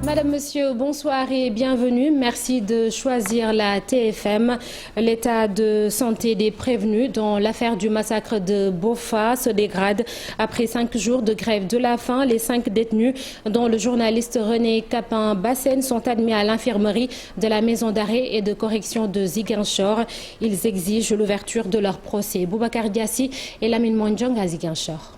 Madame, Monsieur, bonsoir et bienvenue. Merci de choisir la TFM. L'état de santé des prévenus dans l'affaire du massacre de Bofa se dégrade. Après 5 jours de grève de la faim, les 5 détenus, dont le journaliste René Capain-Bassène, sont admis à l'infirmerie de la maison d'arrêt et de correction de Ziguinchor. Ils exigent l'ouverture de leur procès. Boubacar Diassi et Lamine Mondjong à Ziguinchor.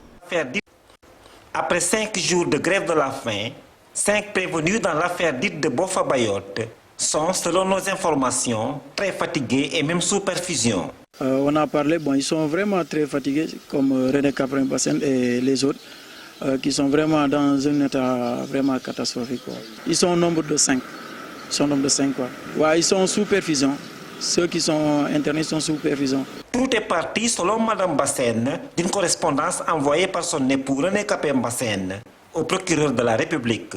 Après 5 jours de grève de la faim, 5 prévenus dans l'affaire dite de Bofa Bayotte sont, selon nos informations, très fatigués et même sous perfusion. On a parlé, ils sont vraiment très fatigués, comme René Capain-Bassène et les autres, qui sont vraiment dans un état vraiment catastrophique. Ils sont au nombre de 5. Ils sont sous perfusion. Ceux qui sont internés sont sous perfusion. Tout est parti, selon Mme Bassène, d'une correspondance envoyée par son époux René Capain-Bassène au procureur de la République,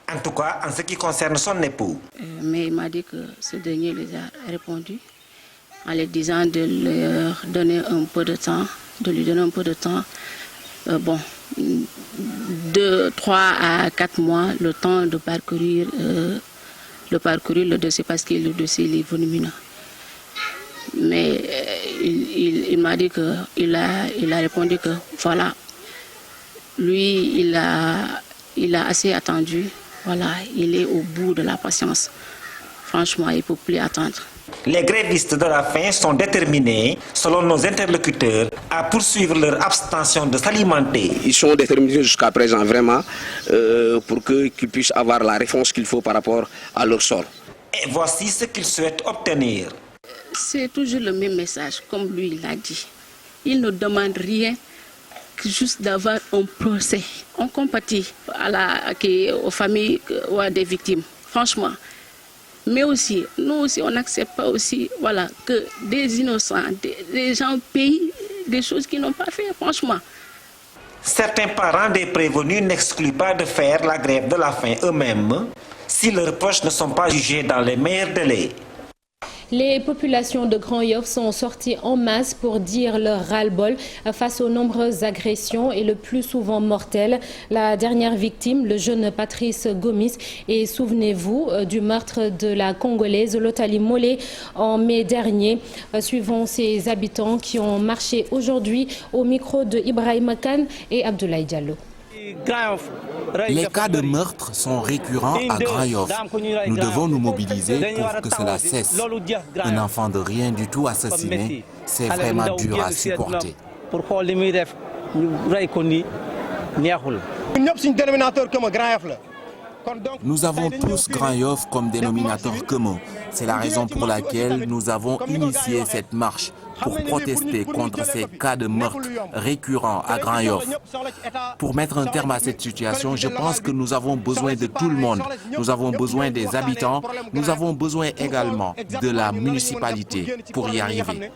en tout cas en ce qui concerne son époux. Mais il m'a dit que ce dernier les a répondu en lui disant de leur donner un peu de temps, de lui donner un peu de temps, de 3 à 4 mois, le temps de parcourir le dossier parce que le dossier est volumineux. Mais il m'a dit qu'il a répondu que voilà, lui, il a assez attendu. Voilà, il est au bout de la patience. Franchement, il ne peut plus attendre. Les grévistes de la faim sont déterminés, selon nos interlocuteurs, à poursuivre leur abstention de s'alimenter. Ils sont déterminés jusqu'à présent, vraiment, pour qu'ils puissent avoir la réponse qu'il faut par rapport à leur sort. Et voici ce qu'ils souhaitent obtenir. C'est toujours le même message, comme lui l'a dit. Il ne demande rien que juste d'avoir un procès. On compatit aux familles des victimes, franchement. Mais aussi, nous aussi, on n'accepte pas aussi, que des innocents, des gens payent des choses qu'ils n'ont pas fait, franchement. Certains parents des prévenus n'excluent pas de faire la grève de la faim eux-mêmes si leurs proches ne sont pas jugés dans les meilleurs délais. Les populations de Grand Yoff sont sorties en masse pour dire leur ras-le-bol face aux nombreuses agressions et le plus souvent mortelles. La dernière victime, le jeune Patrice Gomis, et souvenez-vous du meurtre de la Congolaise Lotali Molé en mai dernier. Suivons ces habitants qui ont marché aujourd'hui au micro de Ibrahima Kane et Abdoulaye Diallo. Les cas de meurtre sont récurrents à Grand Yoff. Nous devons nous mobiliser pour que cela cesse. Un enfant de rien du tout assassiné, c'est vraiment dur à supporter. Nous avons tous Grand Yoff comme dénominateur commun. C'est la raison pour laquelle nous avons initié cette marche pour protester contre ces cas de meurtre récurrents à Grand Yoff. Pour mettre un terme à cette situation, je pense que nous avons besoin de tout le monde. Nous avons besoin des habitants, nous avons besoin également de la municipalité pour y arriver.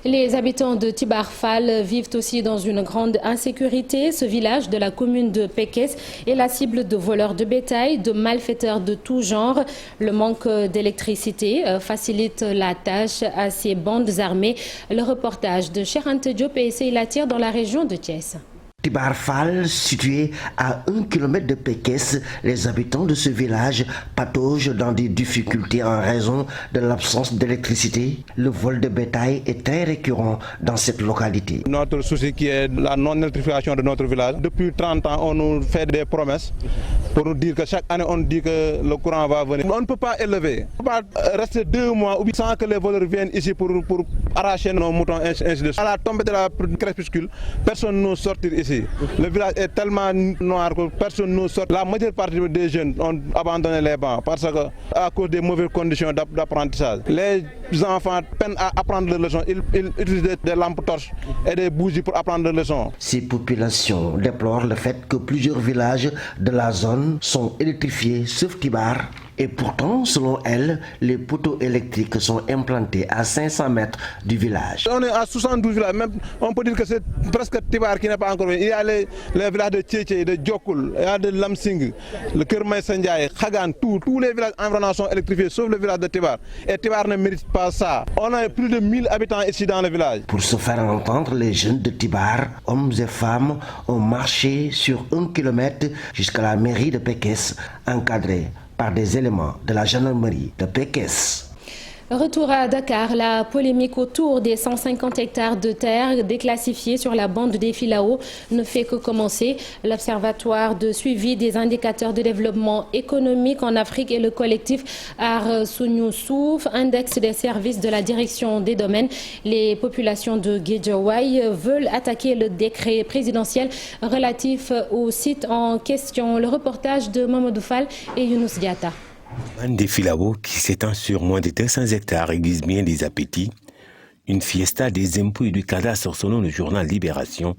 Les habitants de Tibar-Fall vivent aussi dans une grande insécurité. Ce village de la commune de Pekes est la cible de voleurs de bétail, de malfaiteurs de tout genre. Le manque d'électricité facilite la tâche à ces bandes armées. Le reportage de Cheikh Anta Diop et Seyla Tir dans la région de Thiès. Tibar-Fall, situé à 1 km de Pekes, les habitants de ce village pataugent dans des difficultés en raison de l'absence d'électricité. Le vol de bétail est très récurrent dans cette localité. Notre souci qui est la non-électrification de notre village. Depuis 30 ans, on nous fait des promesses pour nous dire que chaque année, on dit que le courant va venir. On ne peut pas élever. On ne peut pas rester 2 mois sans que les voleurs viennent ici pour arracher nos moutons, ainsi de suite. À la tombée de la crépuscule, personne ne sort ici. Le village est tellement noir que personne ne sort. La majeure partie des jeunes ont abandonné les bancs parce que, à cause des mauvaises conditions d'apprentissage. Les enfants peinent à apprendre leurs leçons. Ils utilisent des lampes torches et des bougies pour apprendre leurs leçons. Ces populations déplorent le fait que plusieurs villages de la zone sont électrifiés, sauf Tibar. Et pourtant, selon elle, les poteaux électriques sont implantés à 500 mètres du village. On est à 72 villages, même on peut dire que c'est presque Tibar qui n'est pas encore venu. Il y a les villages de Tchétché, de Djokul, il y a de Lamsing, le Kermaï Sandiaye, Khagan, tous les villages environnants sont électrifiés, sauf le village de Tibar. Et Tibar ne mérite pas ça. On a plus de 1000 habitants ici dans le village. Pour se faire entendre, les jeunes de Tibar, hommes et femmes, ont marché sur 1 kilomètre jusqu'à la mairie de Pekes, encadrée par des éléments de la gendarmerie de Pekes. Retour à Dakar, la polémique autour des 150 hectares de terre déclassifiés sur la bande des Filao ne fait que commencer. L'Observatoire de suivi des indicateurs de développement économique en Afrique et le collectif Ar Sunu Souf, index des services de la direction des domaines. Les populations de Guédiawaye veulent attaquer le décret présidentiel relatif au site en question. Le reportage de Mamadou Fall et Younous Diata. Bande des Filao qui s'étend sur moins de 200 hectares aiguise bien les appétits. Une fiesta des impôts et du cadastre selon le journal Libération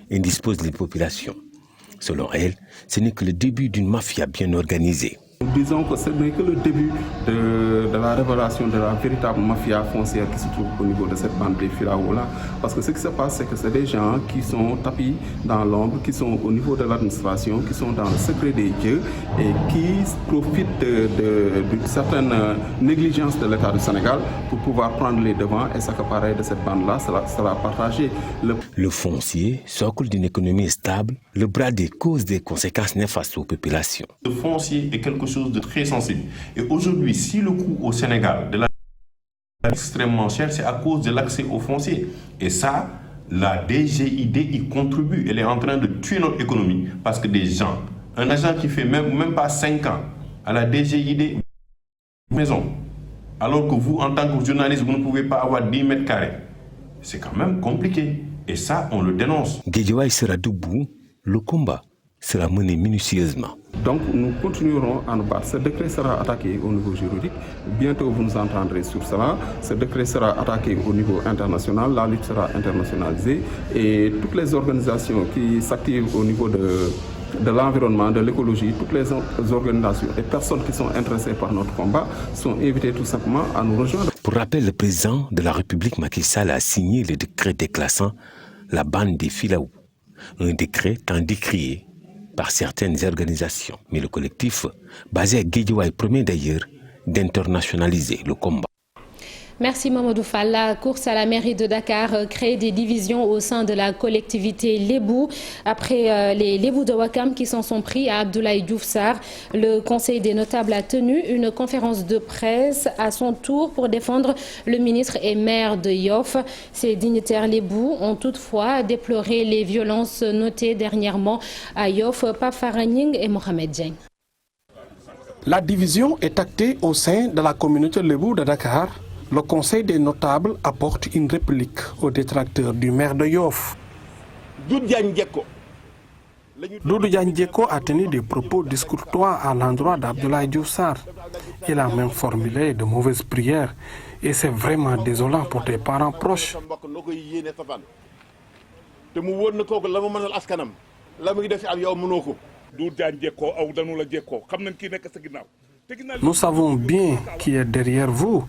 indispose les populations. Selon elle, ce n'est que le début d'une mafia bien organisée. Nous disons que ce n'est que le début de la révélation de la véritable mafia foncière qui se trouve au niveau de cette bande des Filao-là. Parce que ce qui se passe, c'est que c'est des gens qui sont tapis dans l'ombre, qui sont au niveau de l'administration, qui sont dans le secret des dieux et qui profitent d'une certaine négligence de l'État du Sénégal pour pouvoir prendre les devants et s'accaparer de cette bande-là, sera partagé. Le foncier, socle d'une économie stable, le bras des causes des conséquences néfastes aux populations. Le foncier est quelque chose de très sensible. Et aujourd'hui, si le coût au Sénégal de la est extrêmement cher, c'est à cause de l'accès au foncier. Et ça, la DGID y contribue. Elle est en train de tuer notre économie parce que des gens, un agent qui fait même pas 5 ans à la DGID maison, alors que vous, en tant que journaliste, vous ne pouvez pas avoir 10 mètres carrés. C'est quand même compliqué. Et ça, on le dénonce. Guédiawaye sera debout, le combat sera mené minutieusement. Donc nous continuerons à nous battre. Ce décret sera attaqué au niveau juridique. Bientôt vous nous entendrez sur cela. Ce décret sera attaqué au niveau international. La lutte sera internationalisée. Et toutes les organisations qui s'activent au niveau de l'environnement, de l'écologie, toutes les organisations et personnes qui sont intéressées par notre combat sont invitées tout simplement à nous rejoindre. Pour rappel, le président de la République Macky Sall a signé le décret déclassant la bande des Filao. Un décret tant décrié par certaines organisations. Mais le collectif, basé à Guédiawaye, promet d'ailleurs d'internationaliser le combat. Merci Mamadou Fall. La course à la mairie de Dakar crée des divisions au sein de la collectivité Lébou. Après les Lébou de Ouakam qui s'en sont pris à Abdoulaye Diouf Sarr, le Conseil des notables a tenu une conférence de presse à son tour pour défendre le ministre et maire de Yoff. Ces dignitaires Lébou ont toutefois déploré les violences notées dernièrement à Yoff, Pape Faragning et Mohamed Dieng. La division est actée au sein de la communauté Lébou de Dakar. Le Conseil des notables apporte une réplique aux détracteurs du maire de Yoff. Doudou Diagne Diécko a tenu des propos discourtois à l'endroit d'Abdoulaye Diouf Sarr. Il a même formulé de mauvaises prières et c'est vraiment désolant pour des parents proches. Nous savons bien qui est derrière vous.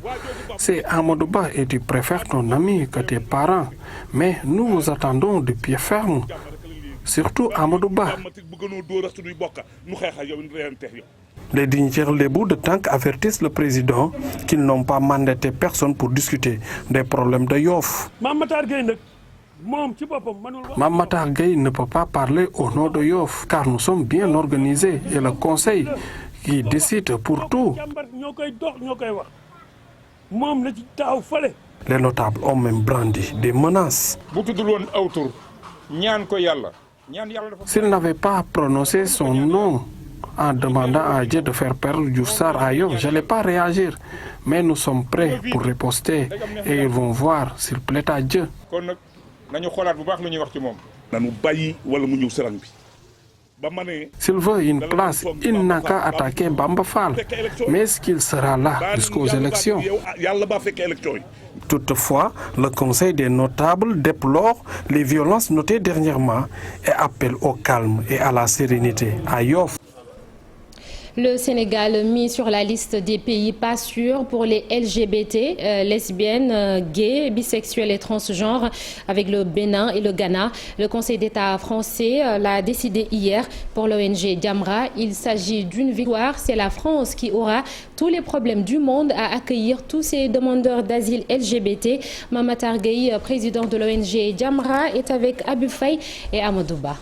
C'est Amadou Ba et tu préfères ton ami que tes parents. Mais nous vous attendons de pied ferme. Surtout Amadou Ba. Les dignitaires Lébou de Tank avertissent le président qu'ils n'ont pas mandaté personne pour discuter des problèmes de Yoff. Mamatar Gueye ne peut pas parler au nom de Yoff car nous sommes bien organisés et le conseil qui décide pour tout. Les notables ont même brandi des menaces. S'il n'avait pas prononcé son nom en demandant à Dieu de faire perdre Diouf Sarr à Yoff, je n'allais pas réagir. Mais nous sommes prêts pour riposter et ils vont voir s'il plaît à Dieu. S'il veut une place, il n'a qu'à attaquer Bamba Fall. Mais est-ce qu'il sera là jusqu'aux élections? Toutefois, le Conseil des notables déplore les violences notées dernièrement et appelle au calme et à la sérénité à Yoff. Le Sénégal mis sur la liste des pays pas sûrs pour les LGBT, lesbiennes, gays, bisexuels et transgenres avec le Bénin et le Ghana. Le Conseil d'État français l'a décidé hier pour l'ONG Jamra. Il s'agit d'une victoire. C'est la France qui aura tous les problèmes du monde à accueillir tous ces demandeurs d'asile LGBT. Mamatar Gueye, président de l'ONG Jamra, est avec Abou Faye et Amadouba.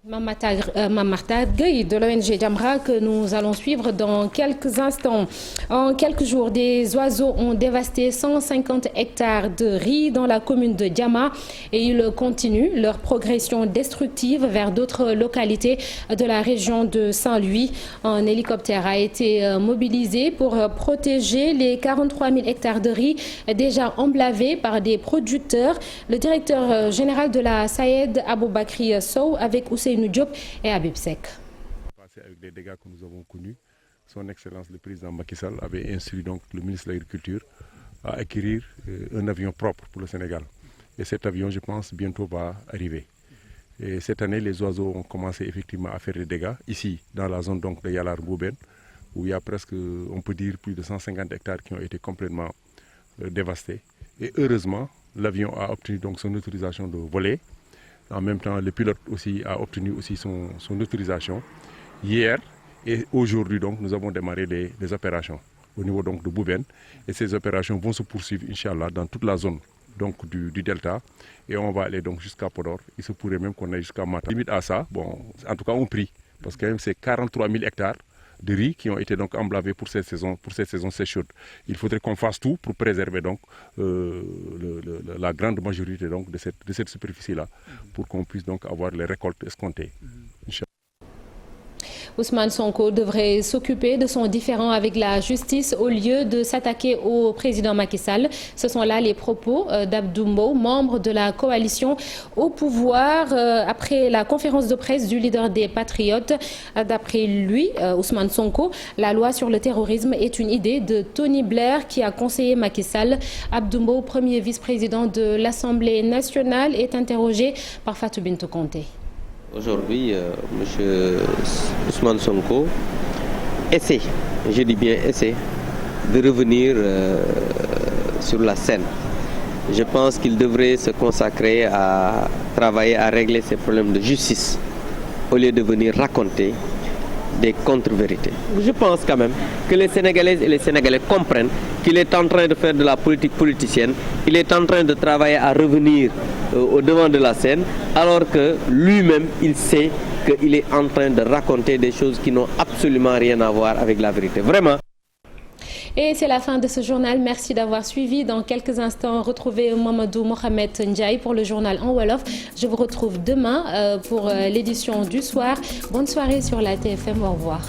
Mamatar Gueye de l'ONG Jamra que nous allons suivre dans quelques instants. En quelques jours, des oiseaux ont dévasté 150 hectares de riz dans la commune de Diama et ils continuent leur progression destructive vers d'autres localités de la région de Saint-Louis. Un hélicoptère a été mobilisé pour protéger les 43 000 hectares de riz déjà emblavés par des producteurs. Le directeur général de la SAED, Aboubakri Sow, avec Ousseynou Diop et Habib Sek. Avec les dégâts que nous avons connus, son Excellence le président Macky Sall avait instruit donc le ministre de l'Agriculture à acquérir un avion propre pour le Sénégal. Et cet avion, je pense, bientôt va arriver. Et cette année, les oiseaux ont commencé effectivement à faire des dégâts ici, dans la zone donc de Yalar-Ngouben, où il y a presque, on peut dire, plus de 150 hectares qui ont été complètement dévastés. Et heureusement, l'avion a obtenu donc son autorisation de voler. En même temps, le pilote aussi a obtenu aussi son autorisation hier et aujourd'hui. Donc, nous avons démarré des opérations au niveau donc de Bouben et ces opérations vont se poursuivre, Inch'Allah, dans toute la zone donc du delta et on va aller donc jusqu'à Podor. Il se pourrait même qu'on aille jusqu'à Mata. Limite à ça, bon, en tout cas, on prie parce que c'est 43 000 hectares de riz qui ont été donc emblavés pour cette saison chaude. Il faudrait qu'on fasse tout pour préserver donc la grande majorité donc de cette superficie-là, pour qu'on puisse donc avoir les récoltes escomptées. Ousmane Sonko devrait s'occuper de son différend avec la justice au lieu de s'attaquer au président Macky Sall. Ce sont là les propos d'Abdou Mbow, membre de la coalition au pouvoir, après la conférence de presse du leader des Patriotes. D'après lui, Ousmane Sonko, la loi sur le terrorisme est une idée de Tony Blair qui a conseillé Macky Sall. Abdou Mbow, premier vice-président de l'Assemblée nationale, est interrogé par Fatou Bintou Conté. Aujourd'hui, M. Ousmane Sonko essaie, je dis bien essaie, de revenir sur la scène. Je pense qu'il devrait se consacrer à travailler à régler ses problèmes de justice au lieu de venir raconter des contre-vérités. Je pense quand même que les Sénégalaises et les Sénégalais comprennent qu'il est en train de faire de la politique politicienne, il est en train de travailler à revenir au devant de la scène, alors que lui-même, il sait qu'il est en train de raconter des choses qui n'ont absolument rien à voir avec la vérité. Vraiment. Et c'est la fin de ce journal. Merci d'avoir suivi. Dans quelques instants, retrouvez Mamadou Mohamed Ndiaye pour le journal en Wolof. Je vous retrouve demain pour l'édition du soir. Bonne soirée sur la TFM. Au revoir.